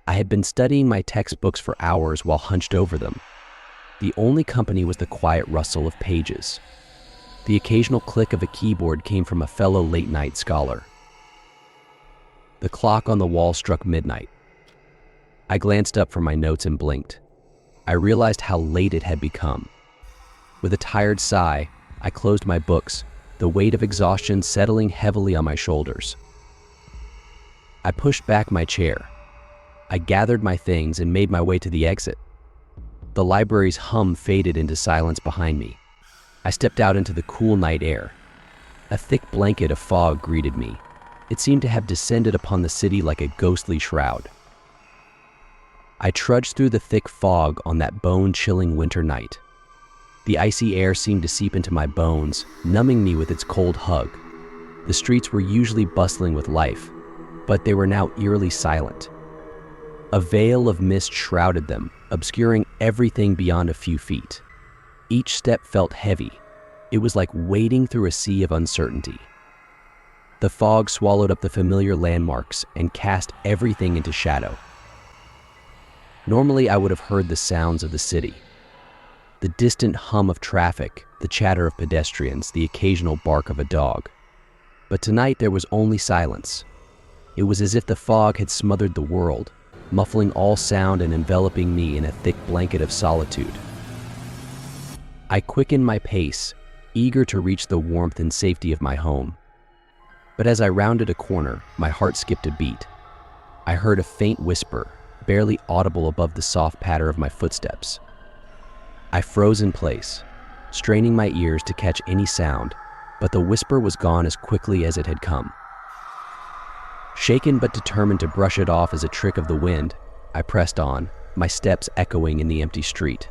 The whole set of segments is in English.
I had been studying my textbooks for hours while hunched over them. The only company was the quiet rustle of pages. The occasional click of a keyboard came from a fellow late-night scholar. The clock on the wall struck midnight. I glanced up from my notes and blinked. I realized how late it had become. With a tired sigh, I closed my books, the weight of exhaustion settling heavily on my shoulders. I pushed back my chair. I gathered my things and made my way to the exit. The library's hum faded into silence behind me. I stepped out into the cool night air. A thick blanket of fog greeted me. It seemed to have descended upon the city like a ghostly shroud. I trudged through the thick fog on that bone-chilling winter night. The icy air seemed to seep into my bones, numbing me with its cold hug. The streets were usually bustling with life, but they were now eerily silent. A veil of mist shrouded them, obscuring everything beyond a few feet. Each step felt heavy. It was like wading through a sea of uncertainty. The fog swallowed up the familiar landmarks and cast everything into shadow. Normally, I would have heard the sounds of the city. The distant hum of traffic, the chatter of pedestrians, the occasional bark of a dog. But tonight there was only silence. It was as if the fog had smothered the world, muffling all sound and enveloping me in a thick blanket of solitude. I quickened my pace, eager to reach the warmth and safety of my home. But as I rounded a corner, my heart skipped a beat. I heard a faint whisper, barely audible above the soft patter of my footsteps. I froze in place, straining my ears to catch any sound, but the whisper was gone as quickly as it had come. Shaken but determined to brush it off as a trick of the wind, I pressed on, my steps echoing in the empty street.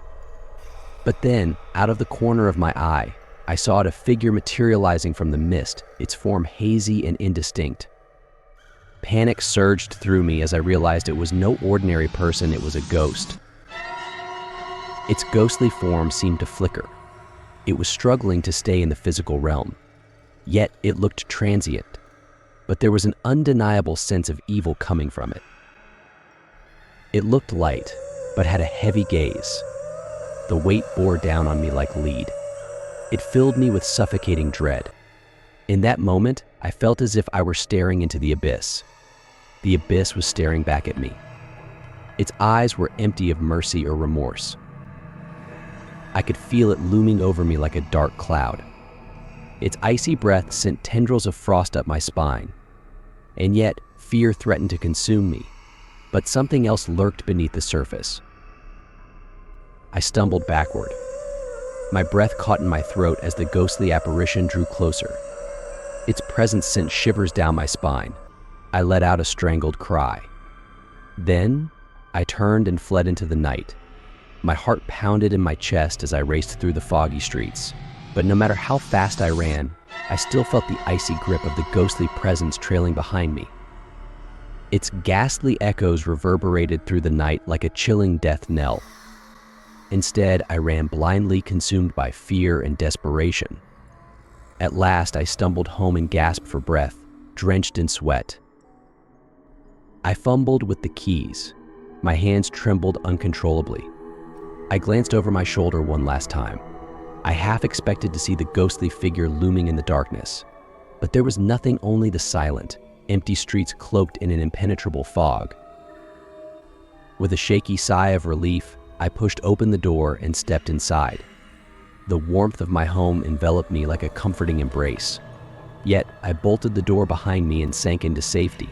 But then, out of the corner of my eye, I saw a figure materializing from the mist, its form hazy and indistinct. Panic surged through me as I realized it was no ordinary person, it was a ghost. Its ghostly form seemed to flicker. It was struggling to stay in the physical realm. Yet it looked transient, but there was an undeniable sense of evil coming from it. It looked light, but had a heavy gaze. The weight bore down on me like lead. It filled me with suffocating dread. In that moment, I felt as if I were staring into the abyss. The abyss was staring back at me. Its eyes were empty of mercy or remorse. I could feel it looming over me like a dark cloud. Its icy breath sent tendrils of frost up my spine. And yet, fear threatened to consume me. But something else lurked beneath the surface. I stumbled backward. My breath caught in my throat as the ghostly apparition drew closer. Its presence sent shivers down my spine. I let out a strangled cry. Then, I turned and fled into the night. My heart pounded in my chest as I raced through the foggy streets. But no matter how fast I ran, I still felt the icy grip of the ghostly presence trailing behind me. Its ghastly echoes reverberated through the night like a chilling death knell. Instead, I ran blindly, consumed by fear and desperation. At last, I stumbled home and gasped for breath, drenched in sweat. I fumbled with the keys. My hands trembled uncontrollably. I glanced over my shoulder one last time. I half expected to see the ghostly figure looming in the darkness, but there was nothing, only the silent, empty streets cloaked in an impenetrable fog. With a shaky sigh of relief, I pushed open the door and stepped inside. The warmth of my home enveloped me like a comforting embrace. Yet, I bolted the door behind me and sank into safety.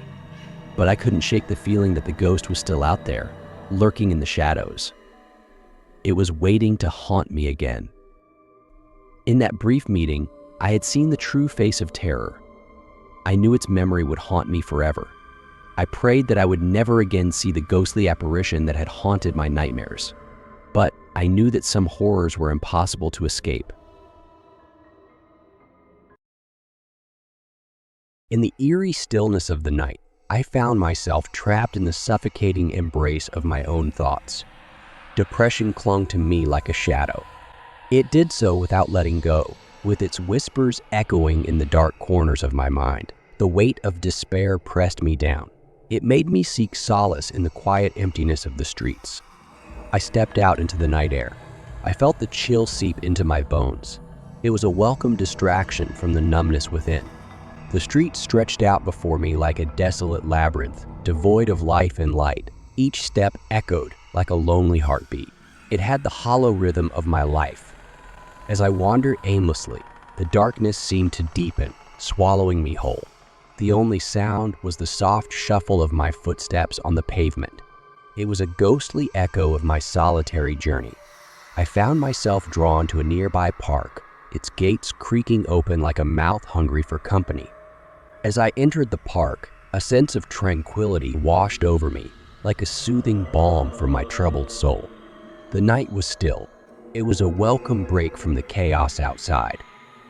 But I couldn't shake the feeling that the ghost was still out there, lurking in the shadows. It was waiting to haunt me again. In that brief meeting, I had seen the true face of terror. I knew its memory would haunt me forever. I prayed that I would never again see the ghostly apparition that had haunted my nightmares. But I knew that some horrors were impossible to escape. In the eerie stillness of the night, I found myself trapped in the suffocating embrace of my own thoughts. Depression clung to me like a shadow. It did so without letting go, with its whispers echoing in the dark corners of my mind. The weight of despair pressed me down. It made me seek solace in the quiet emptiness of the streets. I stepped out into the night air. I felt the chill seep into my bones. It was a welcome distraction from the numbness within. The street stretched out before me like a desolate labyrinth, devoid of life and light. Each step echoed like a lonely heartbeat. It had the hollow rhythm of my life. As I wandered aimlessly, the darkness seemed to deepen, swallowing me whole. The only sound was the soft shuffle of my footsteps on the pavement. It was a ghostly echo of my solitary journey. I found myself drawn to a nearby park, its gates creaking open like a mouth hungry for company. As I entered the park, a sense of tranquility washed over me, like a soothing balm for my troubled soul. The night was still. It was a welcome break from the chaos outside.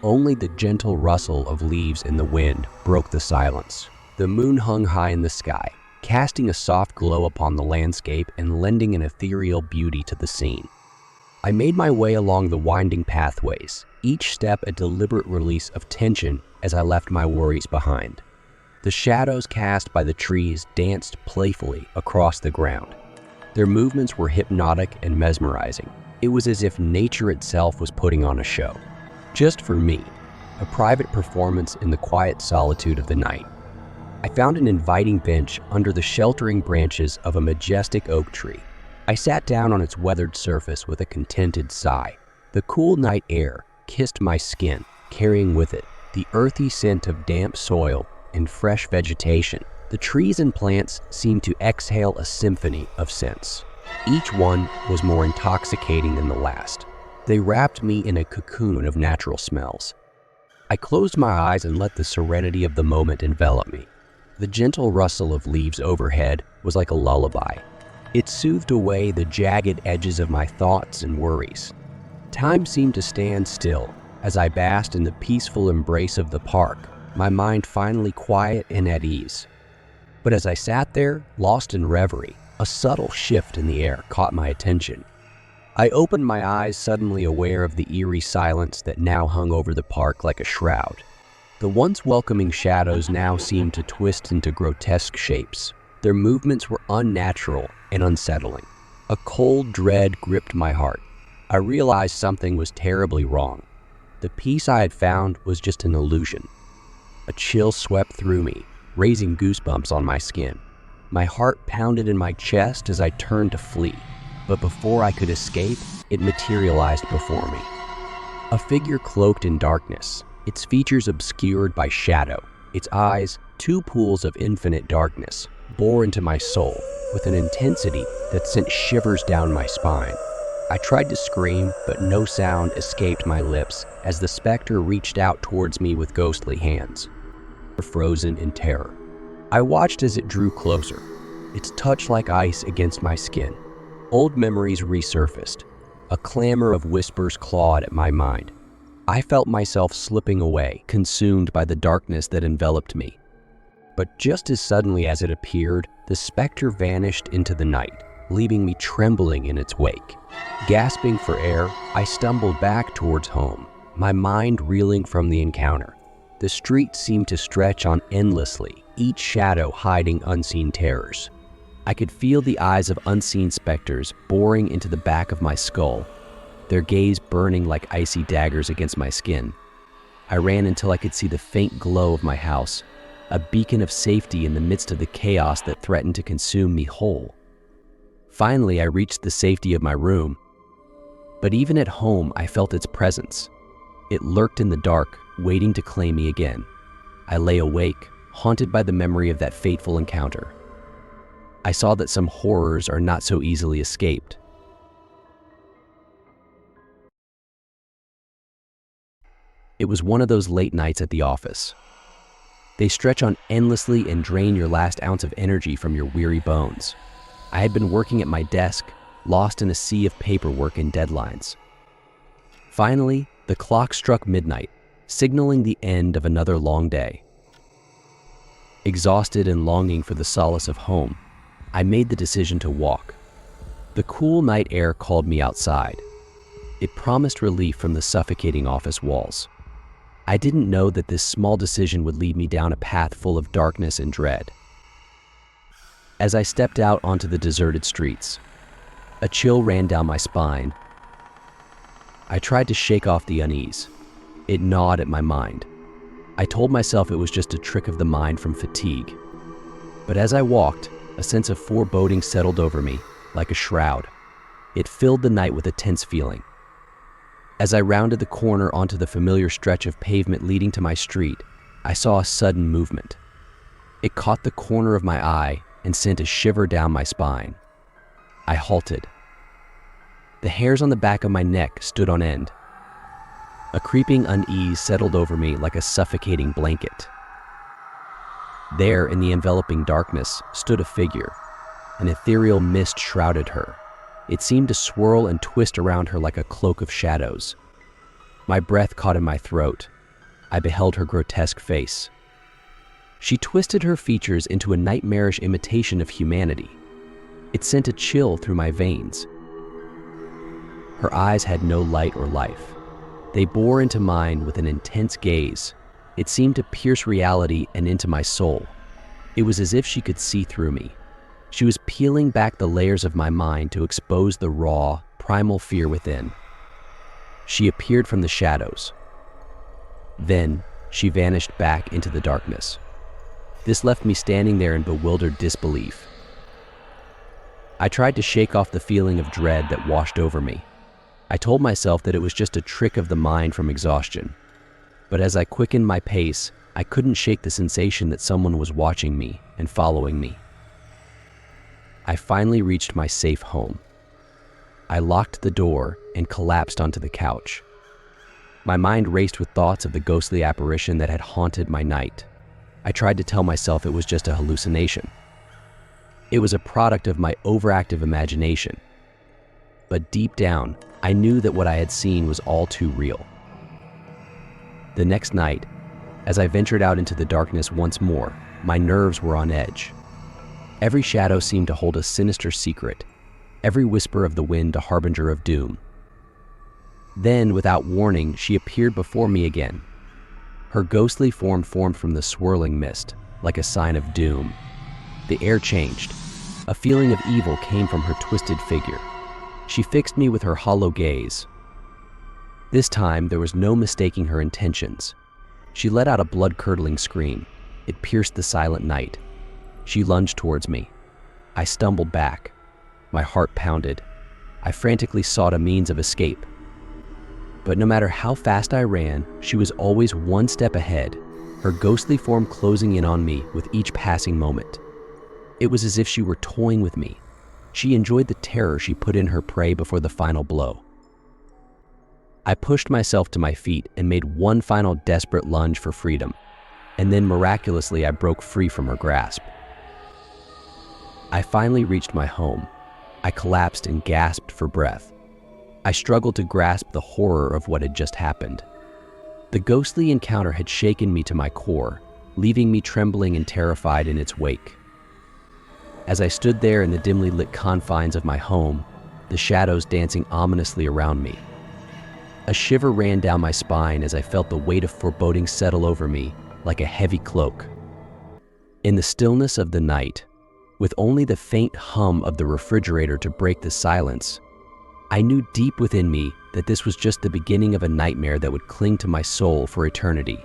Only the gentle rustle of leaves in the wind broke the silence. The moon hung high in the sky, casting a soft glow upon the landscape and lending an ethereal beauty to the scene. I made my way along the winding pathways, each step a deliberate release of tension as I left my worries behind. The shadows cast by the trees danced playfully across the ground. Their movements were hypnotic and mesmerizing. It was as if nature itself was putting on a show. Just for me, a private performance in the quiet solitude of the night. I found an inviting bench under the sheltering branches of a majestic oak tree. I sat down on its weathered surface with a contented sigh. The cool night air kissed my skin, carrying with it the earthy scent of damp soil and fresh vegetation. The trees and plants seemed to exhale a symphony of scents. Each one was more intoxicating than the last. They wrapped me in a cocoon of natural smells. I closed my eyes and let the serenity of the moment envelop me. The gentle rustle of leaves overhead was like a lullaby. It soothed away the jagged edges of my thoughts and worries. Time seemed to stand still as I basked in the peaceful embrace of the park, my mind finally quiet and at ease. But as I sat there, lost in reverie, a subtle shift in the air caught my attention. I opened my eyes, suddenly aware of the eerie silence that now hung over the park like a shroud. The once welcoming shadows now seemed to twist into grotesque shapes. Their movements were unnatural and unsettling. A cold dread gripped my heart. I realized something was terribly wrong. The peace I had found was just an illusion. A chill swept through me, raising goosebumps on my skin. My heart pounded in my chest as I turned to flee. But before I could escape, it materialized before me. A figure cloaked in darkness, its features obscured by shadow, its eyes, two pools of infinite darkness, bore into my soul with an intensity that sent shivers down my spine. I tried to scream, but no sound escaped my lips as the specter reached out towards me with ghostly hands, frozen in terror. I watched as it drew closer, its touch like ice against my skin. Old memories resurfaced. A clamor of whispers clawed at my mind. I felt myself slipping away, consumed by the darkness that enveloped me. But just as suddenly as it appeared, the specter vanished into the night, leaving me trembling in its wake. Gasping for air, I stumbled back towards home, my mind reeling from the encounter. The street seemed to stretch on endlessly, each shadow hiding unseen terrors. I could feel the eyes of unseen specters boring into the back of my skull, their gaze burning like icy daggers against my skin. I ran until I could see the faint glow of my house, a beacon of safety in the midst of the chaos that threatened to consume me whole. Finally, I reached the safety of my room, but even at home, I felt its presence. It lurked in the dark, waiting to claim me again. I lay awake, haunted by the memory of that fateful encounter. I saw that some horrors are not so easily escaped. It was one of those late nights at the office. They stretch on endlessly and drain your last ounce of energy from your weary bones. I had been working at my desk, lost in a sea of paperwork and deadlines. Finally, the clock struck midnight, signaling the end of another long day. Exhausted and longing for the solace of home, I made the decision to walk. The cool night air called me outside. It promised relief from the suffocating office walls. I didn't know that this small decision would lead me down a path full of darkness and dread. As I stepped out onto the deserted streets, a chill ran down my spine. I tried to shake off the unease. It gnawed at my mind. I told myself it was just a trick of the mind from fatigue. But as I walked, a sense of foreboding settled over me, like a shroud. It filled the night with a tense feeling. As I rounded the corner onto the familiar stretch of pavement leading to my street, I saw a sudden movement. It caught the corner of my eye and sent a shiver down my spine. I halted. The hairs on the back of my neck stood on end. A creeping unease settled over me like a suffocating blanket. There, in the enveloping darkness, stood a figure. An ethereal mist shrouded her. It seemed to swirl and twist around her like a cloak of shadows. My breath caught in my throat. I beheld her grotesque face. She twisted her features into a nightmarish imitation of humanity. It sent a chill through my veins. Her eyes had no light or life. They bore into mine with an intense gaze. It seemed to pierce reality and into my soul. It was as if she could see through me. She was peeling back the layers of my mind to expose the raw, primal fear within. She appeared from the shadows. Then, she vanished back into the darkness. This left me standing there in bewildered disbelief. I tried to shake off the feeling of dread that washed over me. I told myself that it was just a trick of the mind from exhaustion. But as I quickened my pace, I couldn't shake the sensation that someone was watching me and following me. I finally reached my safe home. I locked the door and collapsed onto the couch. My mind raced with thoughts of the ghostly apparition that had haunted my night. I tried to tell myself it was just a hallucination. It was a product of my overactive imagination. But deep down, I knew that what I had seen was all too real. The next night, as I ventured out into the darkness once more, my nerves were on edge. Every shadow seemed to hold a sinister secret, every whisper of the wind a harbinger of doom. Then, without warning, she appeared before me again. Her ghostly form formed from the swirling mist, like a sign of doom. The air changed. A feeling of evil came from her twisted figure. She fixed me with her hollow gaze. This time, there was no mistaking her intentions. She let out a blood-curdling scream. It pierced the silent night. She lunged towards me. I stumbled back. My heart pounded. I frantically sought a means of escape. But no matter how fast I ran, she was always one step ahead, her ghostly form closing in on me with each passing moment. It was as if she were toying with me. She enjoyed the terror she put in her prey before the final blow. I pushed myself to my feet and made one final desperate lunge for freedom, and then miraculously I broke free from her grasp. I finally reached my home. I collapsed and gasped for breath. I struggled to grasp the horror of what had just happened. The ghostly encounter had shaken me to my core, leaving me trembling and terrified in its wake. As I stood there in the dimly lit confines of my home, the shadows dancing ominously around me, a shiver ran down my spine as I felt the weight of foreboding settle over me like a heavy cloak. In the stillness of the night, with only the faint hum of the refrigerator to break the silence, I knew deep within me that this was just the beginning of a nightmare that would cling to my soul for eternity.